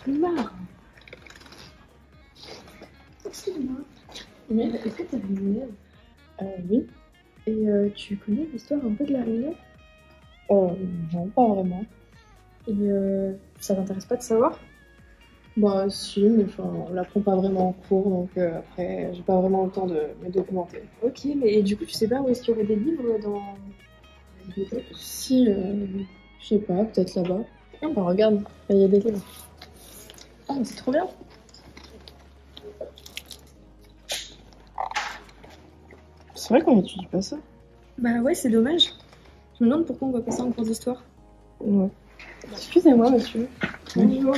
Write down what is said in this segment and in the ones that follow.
flemmard. Excuse-moi. Mais est-ce que t'es réunionnaise? Oui. Et tu connais l'histoire un peu de la Réunion? Non, pas vraiment. Et ça t'intéresse pas de savoir? Bah si, mais enfin, on l'apprend pas vraiment en cours, donc après, j'ai pas vraiment le temps de me documenter. Ok, mais du coup, tu sais pas où est-ce qu'il y aurait des livres dans la bibliothèque? Si, je sais pas, peut-être là-bas. Ah bah regarde, il y a des livres. Ah, mais c'est trop bien! C'est vrai qu'on n'étudie pas ça. Bah ouais, c'est dommage. Je me demande pourquoi on voit pas ça en cours d'histoire. Ouais. Excusez-moi, monsieur. Bonjour.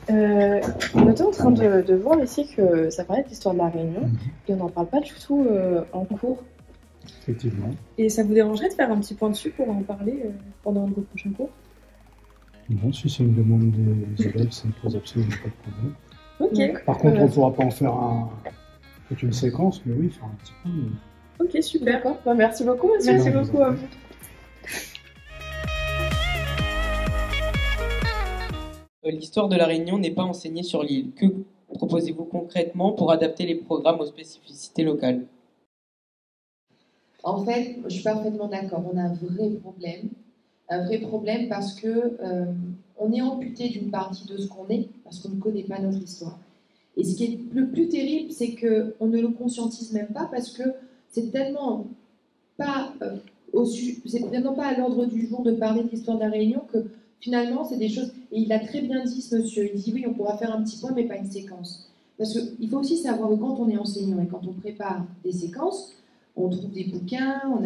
On était en train de voir ici que ça parlait de l'histoire de la Réunion, et on n'en parle pas du tout en cours. Effectivement. Et ça vous dérangerait de faire un petit point dessus pour en parler pendant vos prochains cours? Non, si c'est une demande des élèves, ça ne pose absolument pas de problème. Ok. Par contre, on ne pourra pas en faire toute une séquence, mais oui, faire un petit peu. Mais... Ok, super. D'accord. Bah, merci beaucoup, monsieur. Merci beaucoup à vous. L'histoire de la Réunion n'est pas enseignée sur l'île. Que proposez-vous concrètement pour adapter les programmes aux spécificités locales? En fait, je suis parfaitement d'accord. On a un vrai problème parce que on est amputé d'une partie de ce qu'on est parce qu'on ne connaît pas notre histoire. Et ce qui est le plus terrible, c'est que on ne le conscientise même pas parce que c'est tellement pas c'est tellement pas à l'ordre du jour de parler de l'histoire de la Réunion que finalement c'est des choses. Et il a très bien dit ce monsieur. Il dit oui, on pourra faire un petit point, mais pas une séquence. Parce qu'il faut aussi savoir que quand on est enseignant et quand on prépare des séquences, on trouve des bouquins, on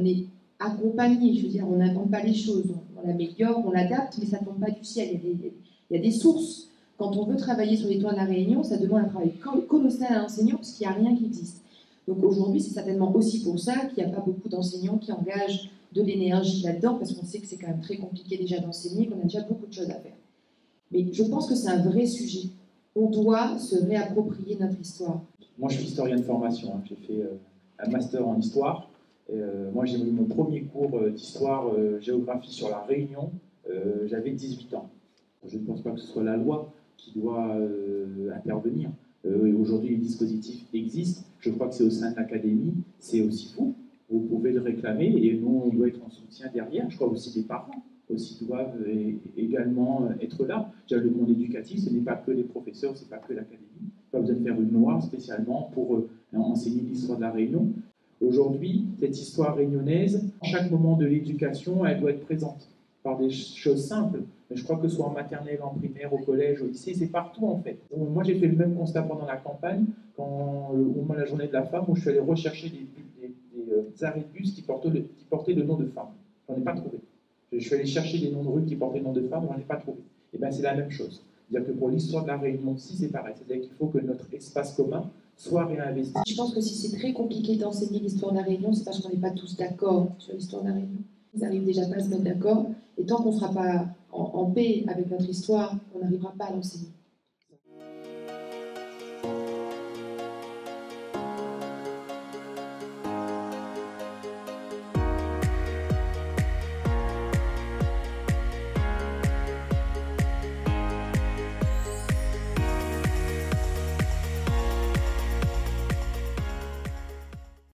est accompagné, je veux dire, on n'invente pas les choses, on l'améliore, on l'adapte, mais ça ne tombe pas du ciel. Il y a des sources. Quand on veut travailler sur l'histoire de la Réunion, ça demande un travail colossal à l'enseignant parce qu'il n'y a rien qui existe. Donc aujourd'hui, c'est certainement aussi pour ça qu'il n'y a pas beaucoup d'enseignants qui engagent de l'énergie là-dedans, parce qu'on sait que c'est quand même très compliqué déjà d'enseigner, qu'on a déjà beaucoup de choses à faire. Mais je pense que c'est un vrai sujet. On doit se réapproprier notre histoire. Moi, je suis historien de formation. J'ai fait un master en histoire. Moi, j'ai eu mon premier cours d'histoire, géographie sur la Réunion. J'avais 18 ans. Je ne pense pas que ce soit la loi qui doit intervenir. Aujourd'hui, les dispositifs existent. Je crois que c'est au sein de l'académie. C'est aussi vous. Vous pouvez le réclamer et nous, on doit être en soutien derrière. Je crois aussi les parents aussi doivent également être là. Le monde éducatif, ce n'est pas que les professeurs, ce n'est pas que l'académie. Pas besoin de faire une loi spécialement pour enseigner l'histoire de la Réunion. Aujourd'hui, cette histoire réunionnaise, à chaque moment de l'éducation, elle doit être présente par des choses simples. Mais je crois que ce soit en maternelle, en primaire, au collège, au lycée, c'est partout en fait. Donc, moi, j'ai fait le même constat pendant la campagne, au moment de la journée de la femme, où je suis allé rechercher des arrêts de bus qui portaient le nom de femme. J'en ai pas trouvé. Je suis allé chercher des noms de rues qui portaient le nom de femme, j'en ai pas trouvé. Et bien, c'est la même chose. C'est-à-dire que pour l'histoire de la Réunion aussi, c'est pareil. C'est-à-dire qu'il faut que notre espace commun soit réinvesti. Je pense que si c'est très compliqué d'enseigner l'histoire de la Réunion, c'est parce qu'on n'est pas tous d'accord sur l'histoire de la Réunion. Ils n'arrivent déjà pas à se mettre d'accord. Et tant qu'on ne sera pas en paix avec notre histoire, on n'arrivera pas à l'enseigner.